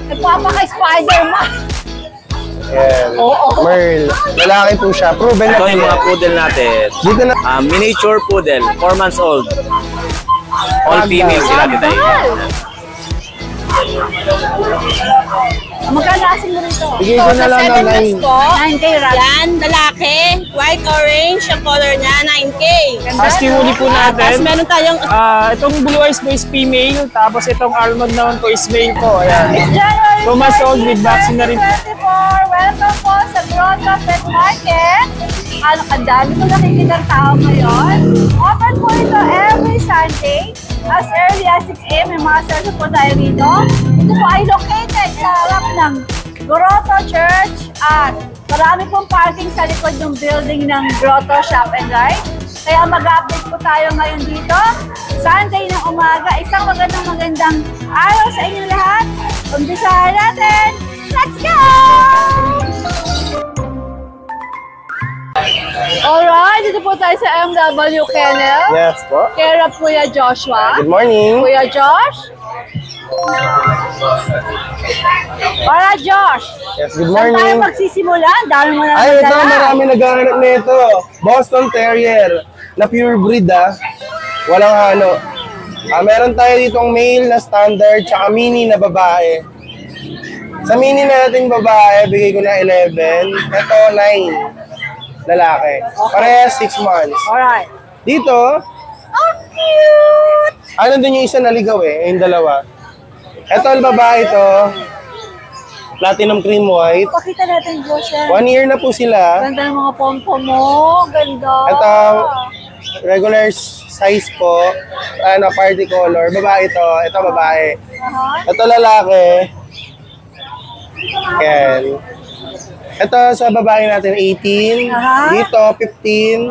Nagpapaka-Spider-Man. Ayan. Merl. Lalaki po siya. Proven na. Ito yung mga poodle natin. Dito na. Miniature poodle, 4 months old. All female sila dito. Magkano asing mo rito? Bigay ko na lang ng 9. 9K Yan, lalaki. White, orange, yung color niya, 9K. Asking muli po Tapos natin. meron tayong Itong blue eyes po is female, tapos itong almond naman po is male po. Ayan. January 2 months old with vaccine na rin. 2024. Welcome po sa Grotto Pet Market. Ang dami ko nakikita tao ngayon. Open po ito every Sunday. As early as 6 AM, may mga service po tayo rito. Ito po ay located sa harap ng Grotto Church at marami pong parking sa likod ng building ng Grotto Shop and Ride. Kaya mag-update po tayo ngayon dito. Sunday ng umaga. Isang magandang araw sa inyo lahat. Umpisahan natin. Let's go! Alright, dito po tayo sa MW Kennel. Yes po. Care of Kuya Joshua. Good morning. Kuya Josh. Alright, Josh. Yes, good Saan tayo morning. magsisimula? Ang dami mo na Ay, ito, nadala. marami naghahanap nito. Boston Terrier. Na pure breed, Walang halo. Meron tayo ditong male na standard, tsaka mini na babae. Sa mini nating babae, bigay ko na 11. Ito, 9. Lalaki. Parehas 6 months. Alright. Dito, Oh, cute! ano din yung isa naligaw yung dalawa. Ito, ang babae to. Platinum cream white. Pakita natin, Joshua. 1 year na po sila. Ganda ng mga pom-pom mo. Ganda. Ito, regular size po. Party color. Babae to. Ito, babae. Ito, lalaki. Yan. Ito, sa babae natin, 18. Dito, 15.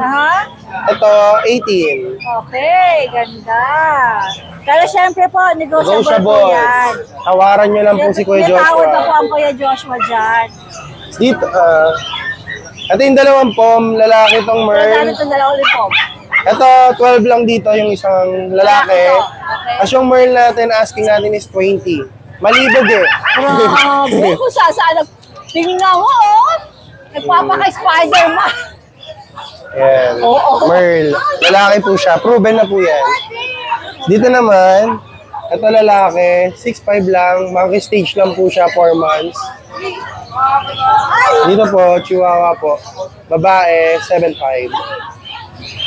Ito, 18. Okay, ganda. Pero syempre po, negotiable po yan. Tawaran nyo lang po si Kuya May tawad pa po Joshua. ang Kuya Joshua dyan. Dito, ito yung dalawang pom, lalaki itong Pero Merl. natin itong dalawang lipom. Ito, 12 lang dito yung isang lalaki. Okay. As yung Merl natin, asking natin is 20. Malibog Grabe, kung saan. Tingnan mo, nagpapaka-Spider-Man. Yan. Merl. Lalaki po siya. Proven na po yan. Dito naman, ito lalaki, 6'5 lang. Monkey stage lang po siya, 4 months. Dito po, Chihuahua po. Babae, 7'5.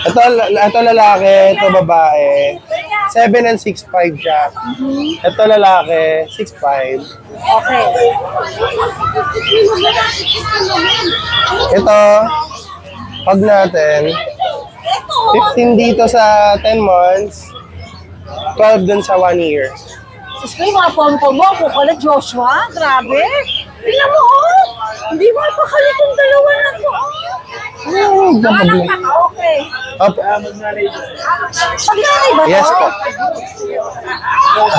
Ito lalaki, ito babae. 7 and 6'5 siya. Ito lalaki, 6'5. Okay. Ito, pag natin, 15 dito sa 10 months, 12 dun sa 1 year. Sus ko, yung mga pom-pom mo, kukulat Joshua. Grabe. Tingnan mo, Hindi mo ipakalit yung dalawa na to, Okay. Opo. Pagnanay ba to? Yes po.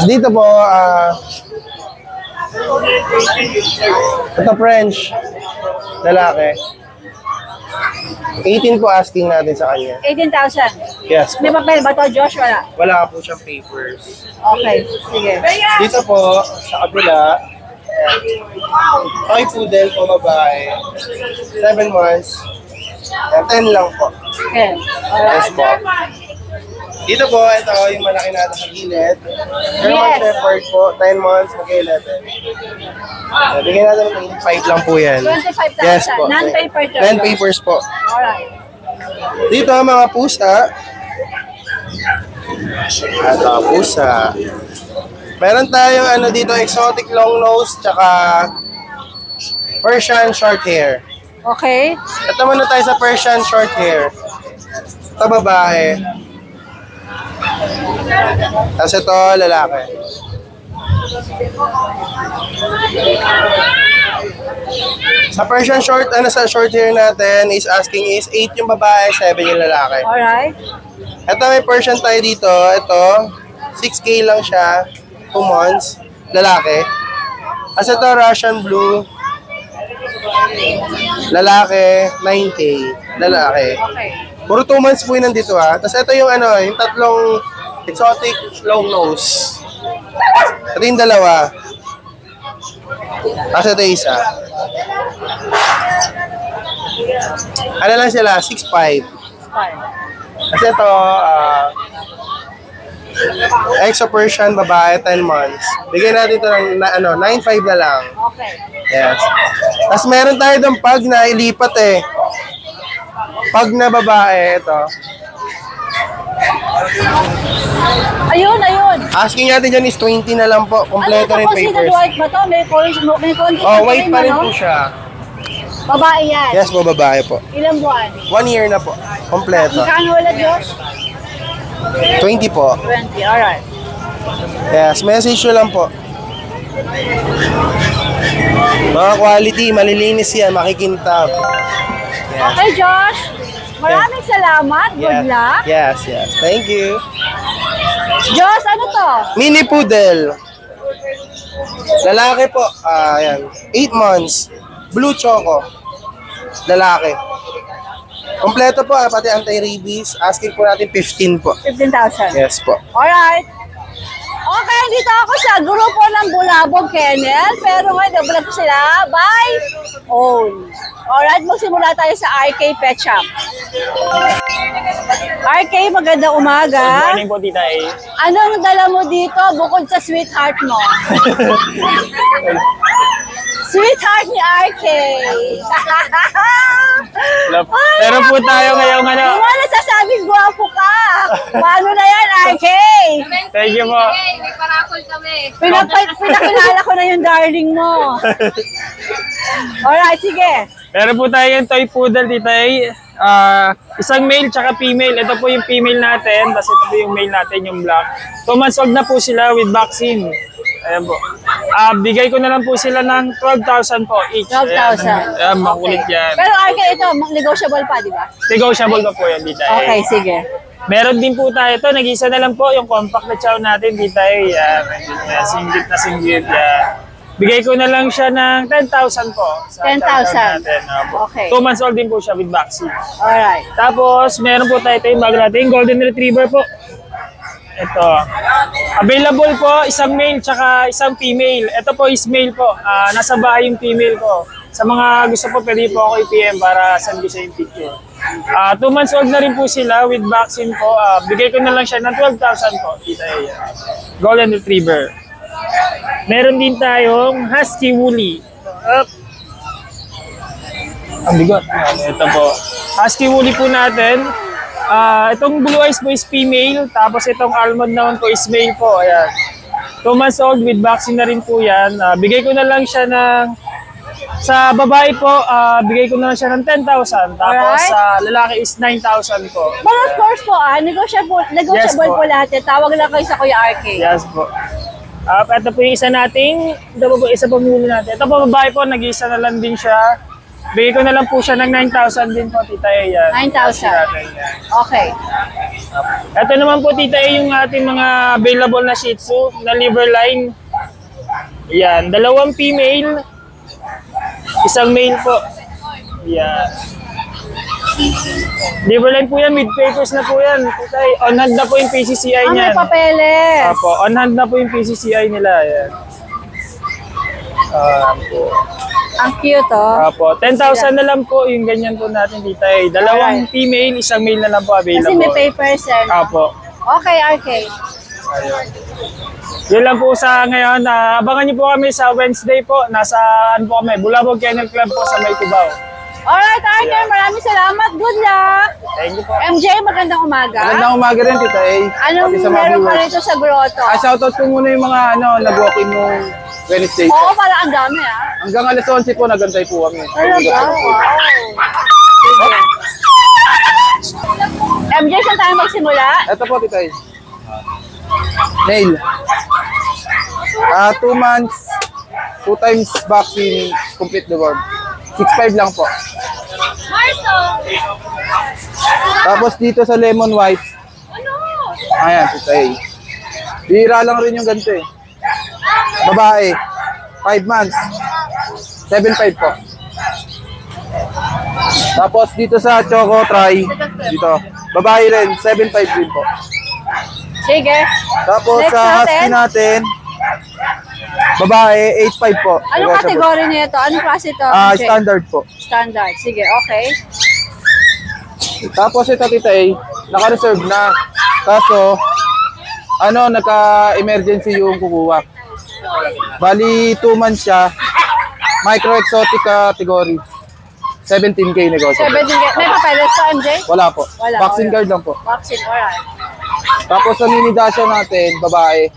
Dito po, ito French, lalaki. 18 po asking natin sa kanya. 18,000. Yes May po. papel ba to, Josh? Wala. Wala po siyang papers. Okay, sige. Dito po, sa kabila, toy poodle po babae. 7 months. 10 lang po. Okay. Yes po. Dito po, ito yung malaki natin sa gilid. German Yes. Shepherd po, 10 months, mag-11. Bigyan natin ng 85 lang po yan. 25,000. Yes po. Non-paper to. 10 papers po. Alright. Dito mga pusa. Ito, pusa. Meron tayong ano dito, exotic long nose, tsaka Persian short hair. Okay. Ito muna tayo sa Persian short hair. Ito babae. Tapos ito lalaki. Sa Persian short, sa short hair natin is asking is 8 yung babae, 7 yung lalaki. Alright. Ito may Persian tayo dito. Ito, 6K lang siya. 2 months. Lalaki. As ito, Russian blue. Lalaki, 9K. Lalaki. Okay. Puro 2 months po yun nandito ha. Tapos ito yung ano, yung tatlong exotic long nose. Ito yung dalawa. Kasi ito isa. Ano lang sila? 6'5". Kasi ito, Exo Persian, babae, 10 months. Bigyan natin ito ng 9'5" na lang. Okay. Yes. Tapos meron tayo doon pag na ilipat eh. Pag na babae, ito. Ayun. Asking natin dyan is 20 na lang po. Kompleto rin Considered papers. white ba to? May konti Oh, white pa rin po siya. Babae yan. Yes po, babae po. Ilang buwan? 1 year na po. Kompleto. Magkano wala, Josh? 20 po. 20, alright. Yes, message nyo lang po. Mga quality, malilinis yan, makikintab. Yes. Okay, Josh. Maraming salamat. Good luck. Yes. Thank you. Josh, ano to? Mini Poodle. Lalaki po. Ayan. 8 months. Blue Choco. Lalaki. Kompleto po, pati anti-rabies. Asking po natin 15 po. 15,000. Yes po. Alright. Okay, dito ako sa grupo ng Bulabog Kennel. Pero ngayon, vlog ko sila by own. Alright, magsimula tayo sa RK Pet Shop. RK, magandang umaga. Good morning po, Tita A. Anong dala mo dito bukod sa sweetheart mo? Sweetheart ni RK. Meron po tayo ngayong ano. Di ba nasasabing guwapo ka? Paano na yan, RK? Thank you po. May parakol kami. Pinakilala ko na yung darling mo. Alright, sige. Meron po tayo yung toy poodle, Tita A. Isang male tsaka female. Ito po yung female natin. Tapos ito po yung male natin, yung black. 2 months old na po sila with vaccine. Ayan po. Bigay ko na lang po sila ng 12,000 po each. 12,000. Ayan, makulit yan. Pero RK, ito, negotiable pa, di ba? Negotiable pa po yan, Tita A. Okay, sige. Meron din po tayo ito. Nag-isa na lang po yung compact na chow natin, Tita A. Yan. Singgit na singgit. Yan. Bigay ko na lang siya ng 10,000 po. Sa 10,000. chow natin. Okay. 2 months old din po siya with vaccine. Alright. Tapos, meron po tayo yung bag natin, Golden Retriever po. Ito. Available po, isang male tsaka isang female. Ito po is male po. Nasa bahay yung female ko. Sa mga gusto po, pwede po ako i-PM para send ko sa yung picture. 2 months old na rin po sila with vaccine po. Bigay ko na lang siya ng 12,000 po. Tita A. Golden Retriever. Meron din tayong Husky Woolly. Ang bigot. Ito po. Husky Woolly po natin. Itong Blue Eyes po is female. Tapos itong Almond naman po is male po. Ayan. 2 months old with vaccine na rin po yan. Bigay ko na lang siya ng... Sa babae po, bigay ko na lang siya ng 10,000. Tapos Alright. sa lalaki is 9,000 po. But of course po, negotiable Yes po. po lahat. Tawag lang kayo sa Kuya RK. Yes po. Ito po yung isa nating, ito po isa po muna natin. Ito po babae po, nag-iisa na lang din siya. Bigay ko na lang po siya ng 9,000 din po, Tita A. Yan. 9,000. Okay. Ito naman po, Tita A, yung ating mga available na Shih Tzu na liver line. Yan, 2 female, isang male po. Yan. Liver line po yan, mid papers na po yan. Tita A, on hand na po yung PCCI May niyan. papeles. Apo, on hand na po yung PCCI nila. Yan. Po. Ang cute, oh. Apo, 10,000 na lang po yung ganyan po natin, Tita A. 2 female, isang male na lang po available. Kasi may papers eh. Apo. Okay, RK. Ayun. Yun lang po sa ngayon. Abangan niyo po kami sa Wednesday po. Nasa po kami, Bulabog Kennel Club po sa May Cubao. Alright, RK. Maraming salamat. Good luck. Thank you po. MJ, magandang umaga. Magandang umaga rin, Tita A. Anong Pati sa mga meron ka viewers. rito sa grotto? Shoutout ko muna yung mga nag-walk-in nung Wednesday. Oo, parang ang dami Hanggang alas 11 po, nagantay po kami. Talaga? Wow. MJ, saan tayo magsimula? Ito po, Tita A. Nail. 2 months, 2 times vaccine, complete the world. 6'5" lang po. Tapos dito sa lemon white. Ayan, Tita A. Bihira lang rin yung ganito eh. Babae, 5 months, 7'5" po. Tapos dito sa Choco Try, dito, babae rin, 7'5" din po. Sige. Tapos Next sa natin. husky natin, Babae, 8.5 po. Anong Negotiable. kategory nito? Anong klase ito? MJ? Standard po. Standard. Sige, okay. Tapos ito, Tita A, naka-reserve na. Kaso, nagka-emergency yung kukuha. Bali, 2 months siya. Micro-exotic category. 17K negotiable. 17. May papeles pa, MJ? Wala po. Wala, Vaccine wala. card lang po. Vaccine, alright. Tapos sa mini dasha natin, babae.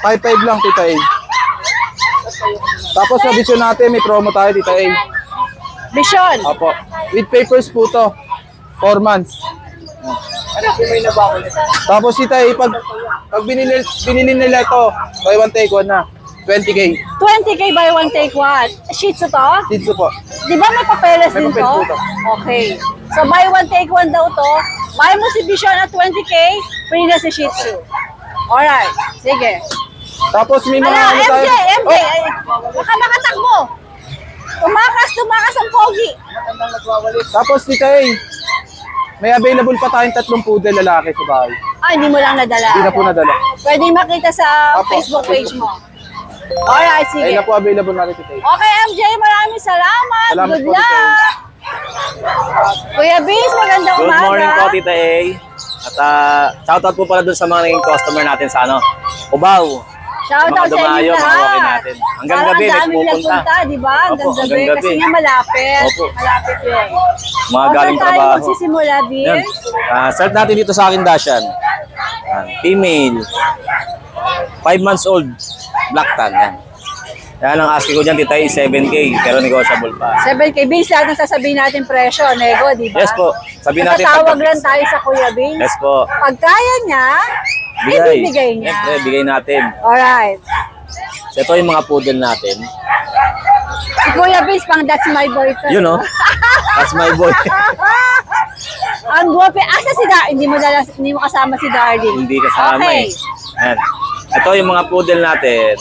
5.5 lang, Tita A. Tapos sa vision natin, may promo tayo, Tita A. Vision. Opo. With papers po to. 4 months. Tapos Tita A, pag binili nila ito, buy one take one na. 20K. 20K buy one, take one. Shih Tzu to? Dito po. Di ba may papeles May din papel to? po to. Okay. So buy one, take one daw to. Buy mo si Vision at 20K, free na si Shih Tzu. Alright. Sige. Tapos may mga Ala, tayo. MJ, ay, baka makatakbo. Tumakas ang pogi. Tapos Tita A, may available pa tayong 3 poodle lalaki sa bahay. Hindi mo lang nadala. Hindi na po nadala. Pwede makita sa Apo, Facebook sa page Facebook. mo. Alright, sige. Ayun na po available natin, Tita A. Okay, MJ, maraming salamat. Salamat Good po, Tita A. luck. Kuya Biz, magandang Good umaga. morning po, Tita A. At shoutout po pala dun sa mga naging customer natin sa Cubao. Shoutout Mga sa inyo dumayo, mga lahat. walk-in natin. Hanggang Parang gabi, ang daming nagpupunta. nagpunta, di ba? Hanggang Opo, gabi. hanggang gabi. Kasi nga malapit. Opo. Malapit yun. Mga galing Saan tayo trabaho. magsisimula, Yan. Biz? Start natin dito sa akin, Dashan. Yan. Female. 5 months old. Black tan. Yan. Yan ang asking ko dyan, Tita A, 7K. Pero negotiable pa. 7K. Biz, lahat ng sasabihin natin presyo, nego, di ba? Yes po. Sabihin natin. Tatawag lang tayo sa Kuya Biz. Yes po. Pag kaya niya, ibibigay niya. Siyempre, bigay natin. Alright. So, ito yung mga poodle natin. Si Kuya Biz, pang that's my boy. to. Yun, no? That's my boy. Ang guwapi. Asa si Dar? Hindi mo kasama si Darling. Hindi kasama Okay. eh. Ayan. Ito yung mga poodle natin.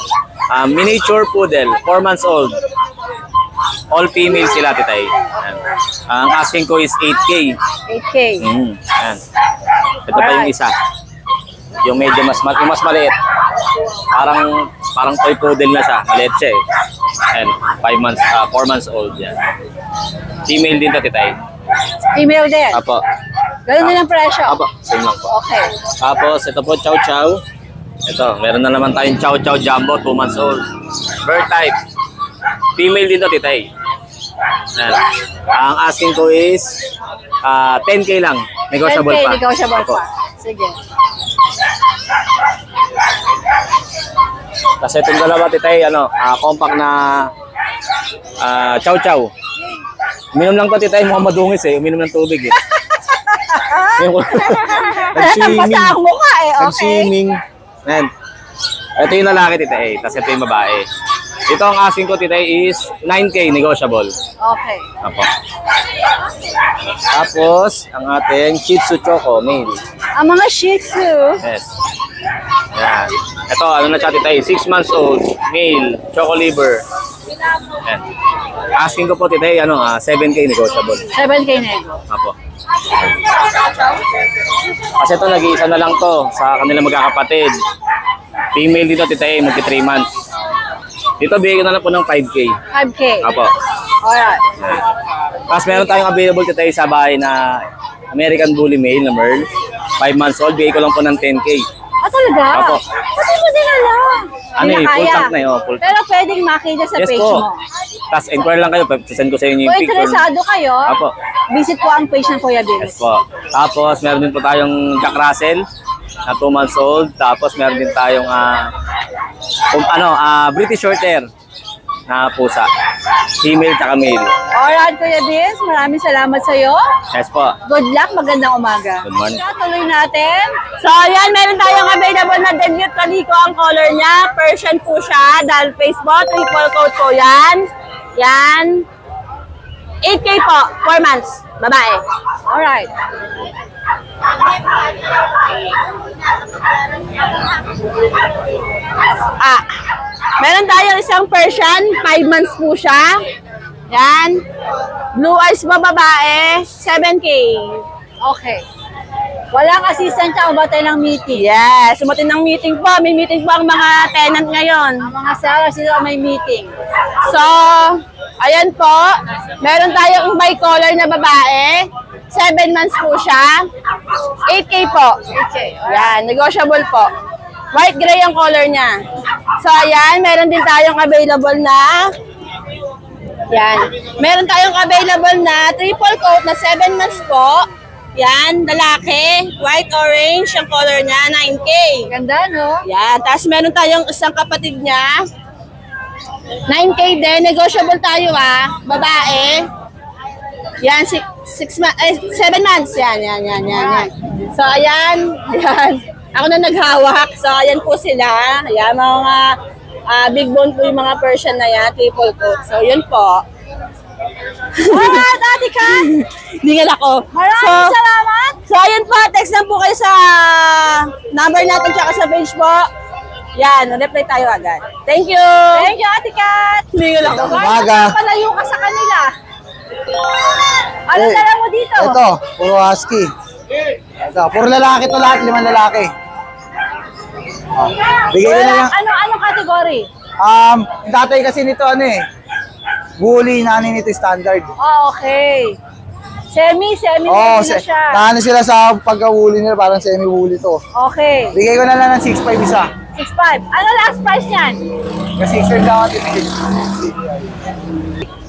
Miniature poodle, 4 months old. All female sila, Tita A. Ayan. Ang asking ko is 8K. 8K. Ayan. Ito pa yung isa. Yung medyo yung mas maliit. Parang toy poodle na siya. Maliit siya eh. Ayan. 4 months old yan. Female din to, Tita A. Female din. Apo. Ganun din ang presyo. Apo. Same lang po. Okay. Tapos, ito po, Chow Chow. Ito, meron na naman tayong Chow Chow Jumbo, 2 months old. Bird type. Female din to, Tita A. Ayan. Ang asking ko is 10K lang. Negotiable 10K, pa. negotiable Opo. pa. Sige. Kasi itong dalawa, Tita A, compact na Chow Chow. Uminom lang to, Tita A, mukhang madungis eh. Uminom ng tubig eh. Nag-swimming. Basta ang mukha eh. Okay. Nag-swimming. Ayan. Ito yung lalaki, Tita A. Tapos ito yung babae. Ito ang asking ko, Tita A, is 9K negotiable. Okay. Apo. Tapos, ang ating Shih Tzu Choco, male. Ang mga Shih Tzu, Yes. Yan. Ito, na siya, Tita A, 6 months old, male, Choco Liver. Yan. Asking ko po, Tita A, 7K negotiable. 7K nego. Apo. Kasi ito, nag-iisa na lang to sa kanila magkakapatid. Female dito, Tita A, magti 3 months. Dito, bigay ko na lang po ng 5K. 5K. Apo. Alright. Tapos meron tayong available Tita A sa bahay na American Bully Male na Merl. 5 months old, bigay ko lang po ng 10K. Talaga? Apo. Pati mo din alam. Ano Hindi eh, na full kaya. tank na yun. Full tank. Pero pwedeng makita sa Yes page po. mo. Tapos inquire lang kayo, send ko sa inyo yung Kung picture. interesado kayo, Apo. visit po ang page ng Kuya Biz. Yes po. Tapos meron din po tayong Jack Russell na 2 months old. Tapos meron din tayong British Shorthair na pusa. Female tsaka male. Alright, Kuya Biz, maraming salamat sa iyo. Yes po. Good luck, magandang umaga. Good morning. Tuloy natin. So, ayan, meron tayong available na debut kaliko. Ang color niya, Persian po siya. Dahil face po, triple coat po yan. Yan. 8K po, 4 months. Babae. Alright. Meron tayong isang Persian, 5 months po siya. Yan. Blue eyes po, babae, 7K. Okay. Walang assistant siya, umatay ng meeting. Yes, sumatin ng meeting po. May meeting po ang mga tenant ngayon. Ang mga sellers sila may meeting. So, ayan po. Meron tayong bi-color na babae. 7 months po siya. 8K po. Okay. Yan, negotiable po. White gray ang color niya. So, ayan, meron din tayong available na yan. Meron tayong available na triple coat na 7 months po. Yan, lalaki. White orange ang color niya, 9K. Ganda, no? Yan, tapos meron tayong isang kapatid niya. 9K din, negotiable tayo babae. Yan, 7 months. Yan. So, ayan. Ako na naghawak. So, ayan po sila. Ayan, mga big bone po yung mga Persian na yan, triple coat. So, yun po. Alright, Ate Kat! Hingal ako. Maraming salamat! So, ayun po. Text lang po kayo sa number natin tsaka sa page po. Yan, reply tayo agad. Thank you! Thank you, Ate Kat! Hingal ako. Umaga. Palayo ka sa kanila. Ano dala mo dito? Ito, puro husky. Ito, puro lalaki to lahat, 5 lalaki. Bigay ko na lang. Anong category? Tatay kasi nito bully, nanay nito standard. Oh, okay. Semi Oh, na siya. naano sila sa pagka-bully nila, parang semi-bully to. Okay. Bigay ko na lang ng 6.5 isa. 6.5. Ano last price niyan? Kasi 6 lang ako tinigil.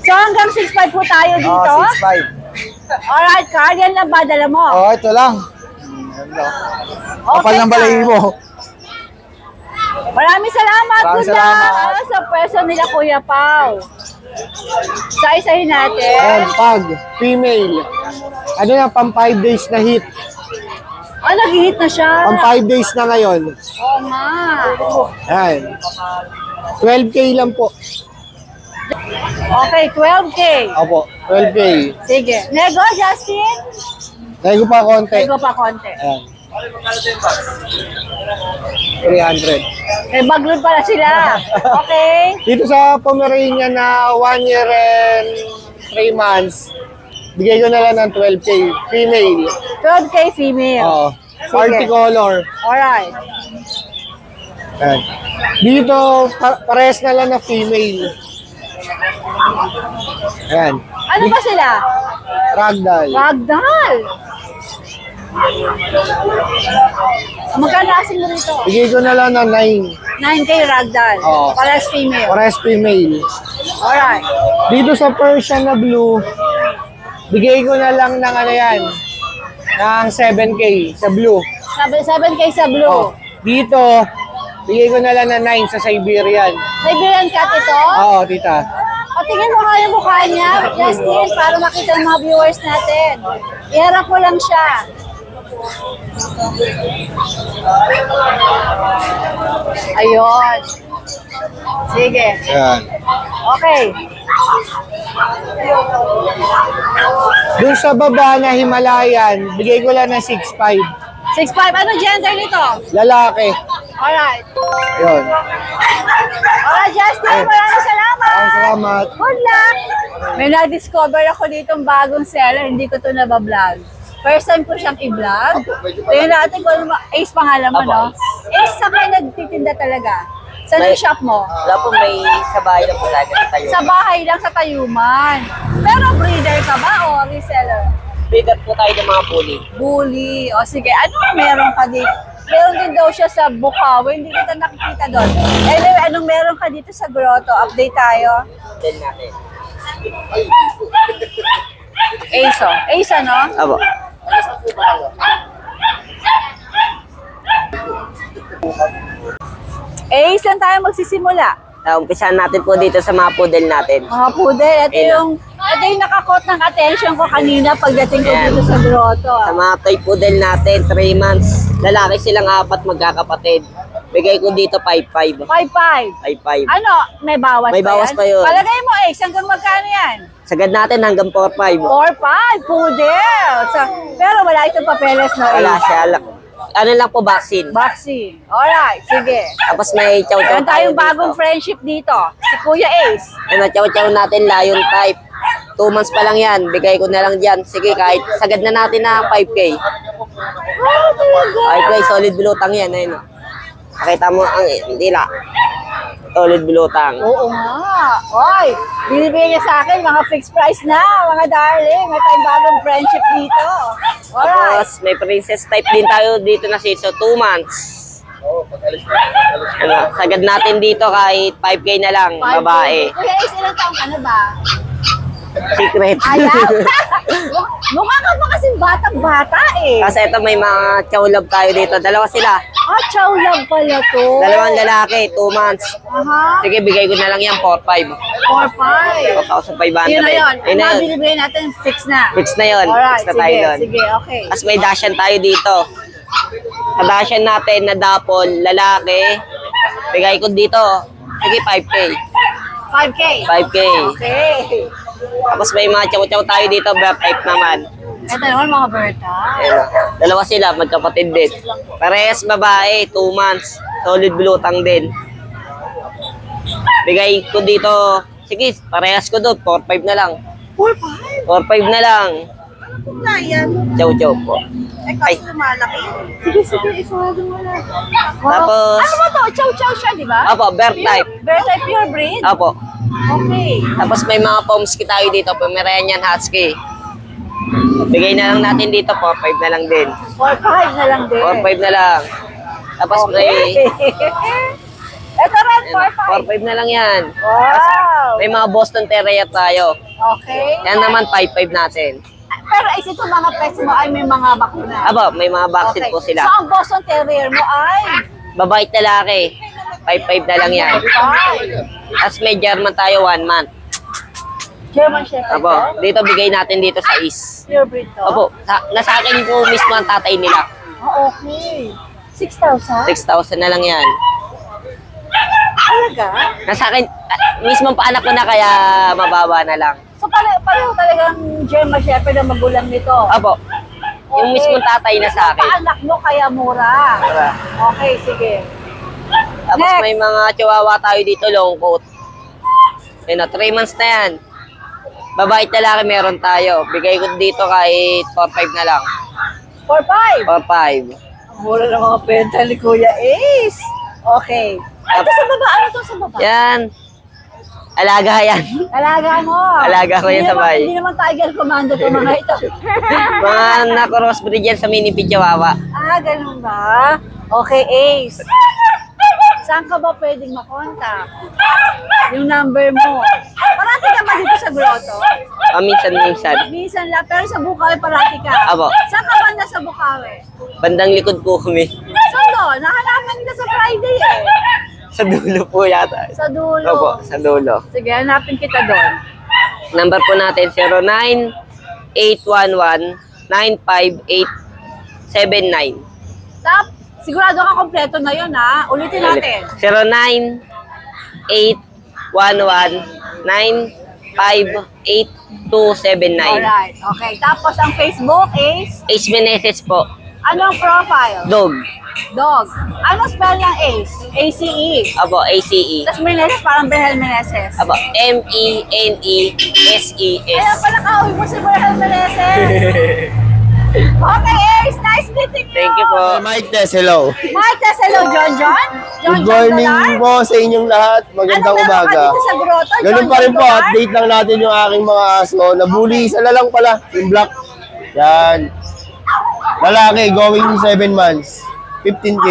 So hanggang 6.5 po tayo dito? 6.5. Alright, Carl. Yan lang ba dala mo? Oh, ito lang. Kapal ng balay mo. Maraming salamat. Maraming Good luck. salamat. Sa pwesto nila Kuya Pao. Isa-isahin natin. Ayan, pag female. Ano yan, pang 5 days na hit. Oh, nag-hit na siya. Pang 5 days na ngayon. Oo nga. Ayan. 12K lang po. Okay, 12K. Opo, 12K. Sige. Nego, Justin? Nego pa konti. Nego pa konti. Ayan. 300. May baglod pala sila. Okay. Dito sa Pomeranian na 1 year and 3 months, bigay ko na lang ng 12K. Female. 12K female. Oo. Party color. Alright. Ayan. Dito, pares na lang na female. Ayan. Ano ba sila? Ragdoll. Ragdoll. Magkano asing mo rito? Bigay ko na lang ng 9K ragdoll. Oo. Pares female. Pares female. Alright. Dito sa Persian na blue, bigay ko na lang ng ano yan, ng 7K sa blue. 7K sa blue. Oh. Dito, bigay ko na lang ng 9 sa Siberian. Siberian cat ito? Oo, tita. Patingin mo nga yung mukha niya, Justin, para makita ng mga viewers natin. Iharap mo lang siya. Ayun. Sige. Ayan. Okay. Doon sa baba na Himalayan, bigay ko lang ng 6'5". 6'5". Ano gender nito? Lalaki. Alright. Yun. Alright, Justin, maraming salamat. Salamat. Good luck. May na-discover ako ditong bagong seller. Hindi ko ito nabablog. First time ko siyang i-vlog. Tingnan natin kung ano, Ace pangalan mo, no? Ace, sa kayo nagtitinda talaga. Saan yung shop mo? Wala po, may sa bahay lang po talaga sa tayo. Sa bahay lang sa Tayuman. Pero breeder ka ba o reseller? Breeder po tayo ng mga bully. Bully. O sige, ano meron ka dito? Meron din daw siya sa Bukawi. Hindi kita nakikita doon. Anyway, anong meron ka dito sa Grotto? Update tayo. Then natin. Ace, oh. Ace, ano? Abo. Ace, saan tayo magsisimula? Umpisahan natin po dito sa mga poodle natin. Mga poodle, ito yung nakakot ng attention ko kanina pagdating ko Ayan. dito sa Grotto. Sa mga toy poodle natin, 3 months. Lalaki silang 4 magkakapatid. Bigay ko dito 5-5. 5'5". 5-5. Ano? May bawas May pa bawas yan? pa yun. Palagay mo, Ace, hanggang magkano yan? Sagad natin hanggang 4-5. 4'5", poodle. Pero wala itong papeles, no? Wala Ace? siya. Ano lang po, vaccine. Vaccine. Alright, sige. Tapos may chow-chow Meron tayong bagong friendship dito. Si Kuya Ace. Ano, chow-chow natin, lion type. 2 months pa lang yan. Bigay ko na lang dyan. Sige, kahit sagad na natin na 5K. Oh, talaga. Ay, solid bulutang yan. Ayun. Nakita mo ang dila. Solid bulutang. Oo nga. Oy, binibigay niya sa akin, mga fixed price na, mga darling. May tayong bagong friendship dito. Alright. Tapos may princess type din tayo dito na Shih Tzu, 2 months. Ano, sagad natin dito kahit 5K na lang, babae. Kuya Ace, ilang taong ka na ba? Secret. Ayan. Mukha ka pa kasing batang-bata eh. Kasi ito may mga chow love tayo dito. Dalawa sila. Ah, chow love pala to. Dalawang lalaki, 2 months. Aha. Sige, bigay ko na lang yan, 4-5. 4-5. 4,500. Yun na yun. Yun na Ang yun. binibigay natin, 6 na. Fix na yun. Alright, Fix na tayo sige, doon. sige, okay. Tapos may dashan tayo dito. Sa dashan natin na dapol, lalaki. Bigay ko dito. Sige, 5K. 5K. 5K. Okay. Tapos may mga chow-chow tayo dito, bear type naman. Ito naman mga Berta. Ayan. Dalawa sila, magkapatid din. Parehas babae, 2 months. Solid bulutang din. Bigay ko dito, sige, parehas ko doon, 4-5 na lang. 4-5? 4-5 na lang. Na yan. Chow-chow po. Eh, Ay. kasi lumalaki. Sige, sige, isunod mo na. Tapos- Ano ba to? Chow-chow siya, di ba? Apo, bear type. Bear type pure breed? Apo. Okay. Tapos may mga pomsky tayo dito, Pomeranian Husky. Bigay na lang natin dito, 4-5 na lang din. 4-5 na lang din. 4-5 na lang. Tapos may Ito rin, 4-5. 4-5 na lang yan. Wow. May mga Boston Terrier tayo. Okay. Yan naman, 5-5 natin. Pero is ito mga pets mo ay may mga bakuna? Aba, may mga vaccine po sila. So, ang Boston Terrier mo ay? Babae at lalaki. 5-5 na lang yan. 5. Tapos may German tayo, 1 month. German Shepherd. Apo, dito bigay natin dito sa East. Pure breed to? Opo, nasa akin po mismo ang tatay nila. Oh, okay. 6,000? 6,000 na lang yan. Talaga? Nasa akin, mismo pa anak ko na kaya mababa na lang. So, pareho talagang German Shepherd ang magulang nito? Opo, yung mismo tatay na sa akin. Anak mo kaya mura? Diba? Okay, sige. Tapos Next. may mga chihuahua tayo dito, long coat. Ayun, 3 months na yan. Babae at lalaki meron tayo. Bigay ko dito kahit 4-5 na lang. 4-5? 4-5. Mura ng mga penta ni Kuya Ace. Okay. Ito sa baba. Ano to sa baba? Yan. Alaga yan. Alaga mo. Alaga ko yan Hindi sabay. Hindi naman Tiger Commando to mga ito. Mga naka-crossbreed yan sa mini chihuahua. Ah, ganun ba? Okay, Ace. Saan ka ba pwedeng makontak? Yung number mo. Parati ka ba dito sa grotto? Minsan. Minsan lang, pero sa Bukawi parati ka. Apo. Saan ka banda sa Bukawi? Bandang likod po kami. Saan doon? Nahalaman kita sa Friday eh. Sa dulo po yata. Sa dulo. Opo, sa dulo. Sige, hanapin kita doon. Number po natin, 09-811-95879. Tap, sigurado ka kompleto na yun ha. Ulitin natin. 09-811-958-279. Alright, okay. Tapos ang Facebook is, Ace Meneses po. anong profile? Dog. Dog. Anong spell ng Ace? A-C-E. Apo, ACE. Tapos Meneses, parang Berhel Meneses. Apo, MENESES. Kaya pala kauwi mo si Berhel Meneses. Okay, Ace. Nice meeting you. Thank you po. Mike Tess, hello. Mike, hello, John John. Good morning po sa inyong lahat. Magandang Ano meron ka umaga. dito sa grotto? Ganun pa rin po, John? update lang natin yung aking mga aso. Nabuli, isa na lang pala, yung black. Yan. Lalaki, going 7 months. 15K.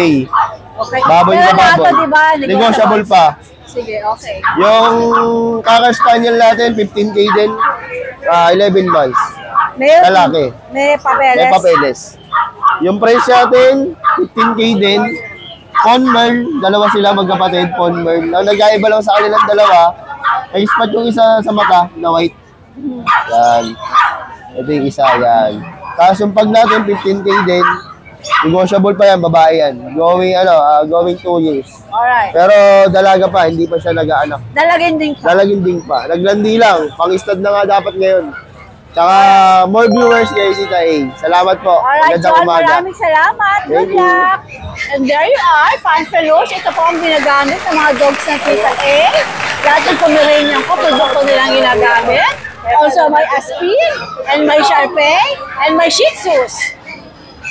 Okay. Baboy Pero na baboy. lahat, diba, Negotiable pa. Sige, okay. Yung Cocker Spaniel natin, 15K din. 11 months. Lalaki. May papeles. May papeles. Yung price natin, 15K din. Conmerl, dalawa sila magkapatid, Conmerl. Ang nag-aiba lang sa kanilang dalawa, ay spot yung isa sa mata na white. Yan. Ito yung isa, yan. Tapos yung pag natin, 15K din. Negotiable pa yan, babae yan. Going 2 years. Alright. Pero dalaga pa, hindi pa siya nag-aanak. Dalagin din ka. Dalaginding pa. Naglandi lang. Pang-stud na nga dapat ngayon. Tsaka more viewers kay Tita A. Salamat po. Alright, Magandang John, umaga. maraming salamat. Good Thank you. luck. And there you are, Fanfalush. Ito po ang ginagamit ng mga dogs ng Tita A. Lahat ng Pomeranian ko, produkto nilang ginagamit. Also, may Aspin, and may Sharpei, and may Shih Tzus.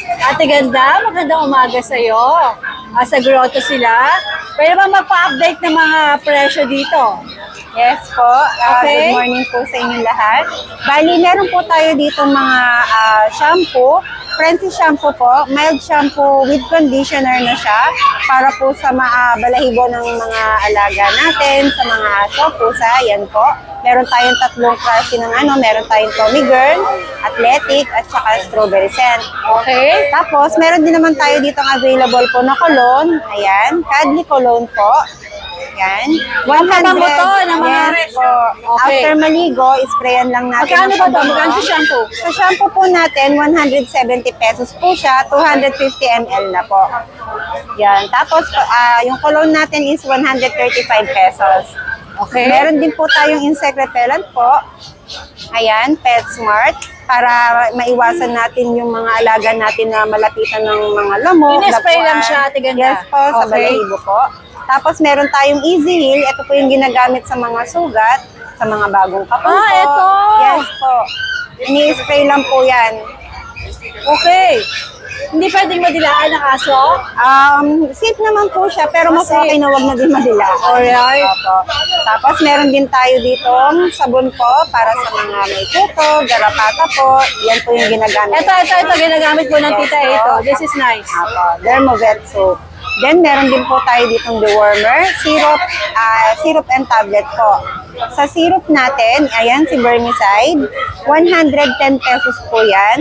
Ate Ganda, magandang umaga sa'yo. Sa Grotto sila. Pwede ba magpa-update ng mga presyo dito? Yes po. Okay. Good morning po sa inyong lahat. Bali, meron po tayo dito mga shampoo. Frenzy shampoo po. Mild shampoo with conditioner na siya para po sa balahibo ng mga alaga natin, sa mga aso, pusa. Yan po. Meron tayong tatlong klase ng meron tayong Tommy Girl, Athletic, at saka Strawberry Scent. Okay. Tapos, meron din naman tayo dito available po na cologne. Ayan, Cuddly Cologne po. Ayan. 100. Pabango to ng mga Yes po. Okay. After maligo, sprayan lang natin. Magkano ng ba ito? pabango. Magkano sa shampoo? Sa shampoo po natin, 170 pesos po siya, 250 ml na po. Yan. Tapos, yung cologne natin is 135 pesos. Okay. Meron din po tayong insect repellent po. Ayan, PetSmart. Para maiwasan natin yung mga alaga natin na malapitan ng mga lamok. In-spray lapuan. lang siya, Ate Ganda? Yes po, sa Okay. balahibo po. Tapos meron tayong Easy Heal. Ito po yung ginagamit sa mga sugat, sa mga bagong kapal po. Ito! Yes po. Ini-spray lang po yan. Okay. Hindi pwedeng madilaan ng aso? Safe naman po siya, pero mas okay na wag na din madila. Alright. Opo. Tapos meron din tayo dito sabon po para sa mga may kuko, garapata po. Yan po yung ginagamit. Ito, ginagamit po ng tita ito. This is nice. Opo. Dermovet soap. Then meron din po tayo ditong dewormer, syrup and tablet po. Sa syrup natin, ayan si Vermicide, 110 pesos po yan.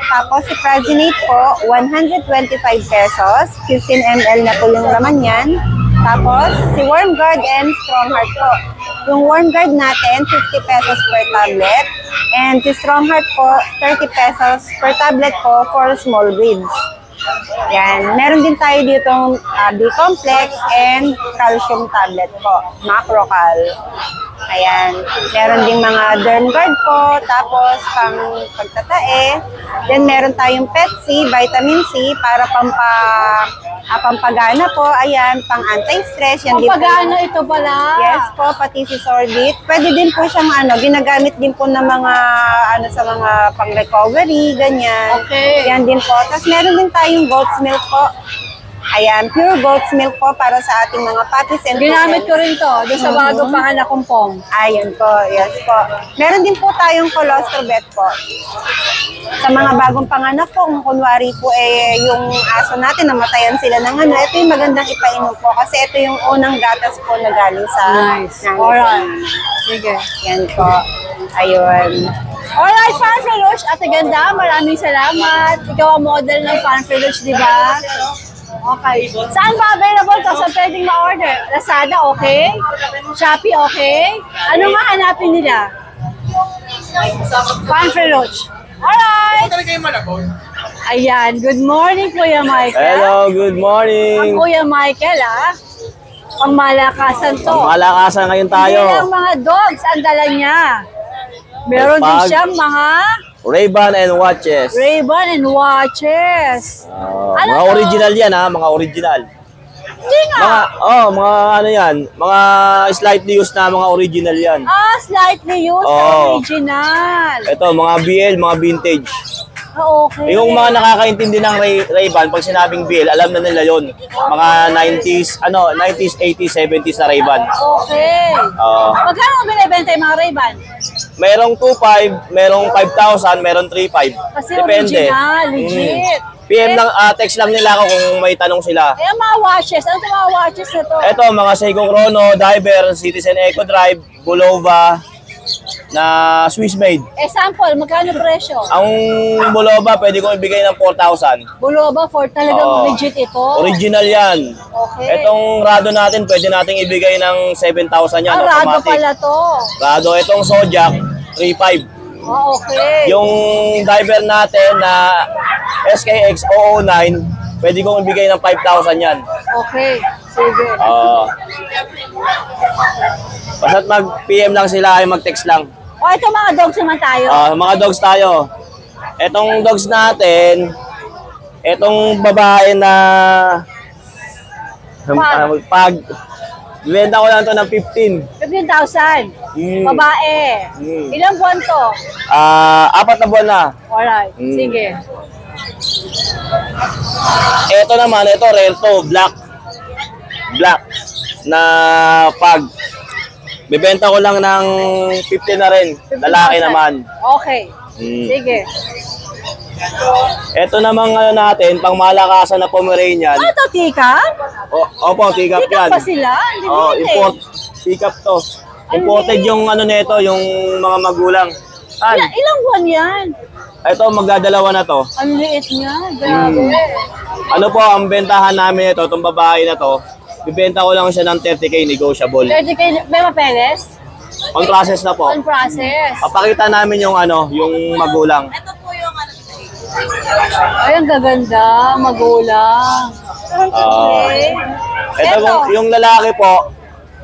Tapos si Prazinate po, 125 pesos, 15 ml na po yung laman yan. Tapos si Wormguard and Strongheart po. Yung Wormguard natin, 50 pesos per tablet. And si Strongheart po, 30 pesos per tablet po for small breeds. Yan. Meron din tayo ditong B-complex and calcium tablet po, Macrocal. Ayan. Meron ding mga Derm Guard po, tapos pang pagtatae. Then meron tayong Pet C, Vitamin C para pampagana po. Ayan, pang anti-stress. Yan din po. Pampagana ito pala. Yes po, pati si Sorbit. Pwede din po siyang ginagamit din po ng mga sa mga pang-recovery, ganyan. Okay. Yan din po. Tapos meron din tayong goat's milk po. Ayan, pure goat's milk po para sa ating mga puppies and Ginamit kittens. ko rin to doon sa bagong panganak kong pong. Ayun po, yes po. Meron din po tayong colostrobet po. Sa mga bagong panganak po, kung kunwari po yung aso natin, namatayan sila ng ito yung magandang ipainom po kasi ito yung unang gatas po na galing sa Nice. nanay. Alright. Sige. Yan po. Ayun. Alright, Fanfreluche. Ate Ganda, maraming salamat. Ikaw ang model ng Fanfreluche, di ba? Okay. Saan ba available to? Saan pwedeng ma-order? Lazada, okay? Shopee, okay? Ano nga hanapin nila? Fanfreluche. Alright! Ayan, good morning, Kuya Michael. Hello, good Ang morning. Kuya Michael, Pang malakasan to. Malakasan ngayon tayo. Hindi lang mga dogs ang dala niya. Meron din Pag- siyang mga Ray-Ban and watches. Ray-Ban and watches. Ano Mga to? original yan mga original. Hindi nga. Mga ano yan, mga slightly used na mga original yan. Slightly used Oo. original. Ito, mga BL, mga vintage. Okay. Yung mga nakakaintindi ng Ray-Ban, pag sinabing BL, alam na nila yon. Mga 90s, 80s, 70s na Ray-Ban. Okay. Magkano binibenta yung mga Ray-Ban? Merong 2.5, merong 5,000, merong 3.5. Kasi Depende. original, legit. PM lang, text lang nila ako kung may tanong sila. Eh, mga watches. Ano itong mga watches na to? Ito, mga Seiko Chrono, Diver, Citizen Eco Drive, Bulova, na Swiss made. Sample, magkano presyo? Ang Bulova, pwede kong ibigay ng 4,000. Buloba for talagang Oo. legit ito. Original yan. Okay. Itong Rado natin, pwede nating ibigay ng 7,000 yan. Rado Automatic. pala to. Rado, itong Zodiac, 3.5. Okay. Yung Diver natin na SKX 009, pwede kong ibigay ng 5,000 yan. Okay. Sige. Basta't mag-PM lang sila, ay mag-text lang. Ito mga dogs naman tayo. Mga dogs tayo. Etong dogs natin, etong babae na pag bibenta ko lang to ng 15. 15,000. Babae. Ilang buwan to? 4 na buwan na. Alright. Sige. Ito naman, ito rare to, black. Black. Na pag. Bibenta ko lang ng 50 na rin. Lalaki 50,000. naman. Okay. Sige. Ito namang ano natin, pang malakasan na Pomeranian. Ano to, tika? Opo, tigap Tika yan. pa sila? Hindi Oh, din import. Tigap to. Imported yung ano nito, yung mga magulang. Saan? Ilang buwan yan? Ito, magdadalawa na to. Ang liit niya. Grabe. Ano po, ang bentahan namin ito, itong babae na to, bibenta ko lang siya ng 30k negotiable. 30K, may mapeles? On process na po. On process. Papakita namin yung ano, yung magulang. Ay, ang gaganda. Magulang. Okay. Ito, Eto. yung lalaki po,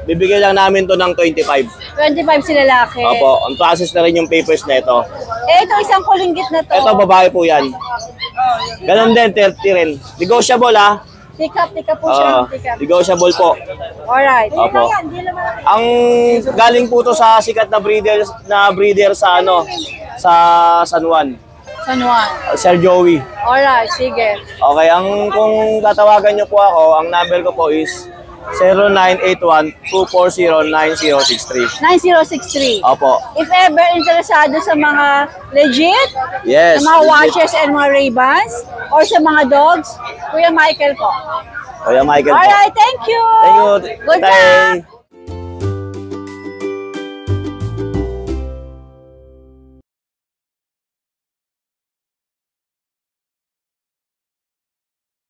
bibigyan lang namin to ng 25. 25 si lalaki. Opo, on process na rin yung papers na ito. Eh, ito isang kulinggit na to. Ito, babae po yan. Ganon din, 30 rin. Negotiable ha. Tikap po siya. Tikap. Negotiable po. Alright. Opo. Ang galing po to sa sikat na breeder sa ano, sa San Juan. San Juan. Sir Joey. Alright, sige. Okay, kung tatawagan niyo po ako, ang number ko po is 0981-240-9063. 9063. Opo. If ever interesado sa mga legit, Yes. sa mga watches and mga Ray-Bans, or sa mga dogs, Kuya Michael po. Kuya Michael po. Alright, thank you. Thank you. Good Tay. luck.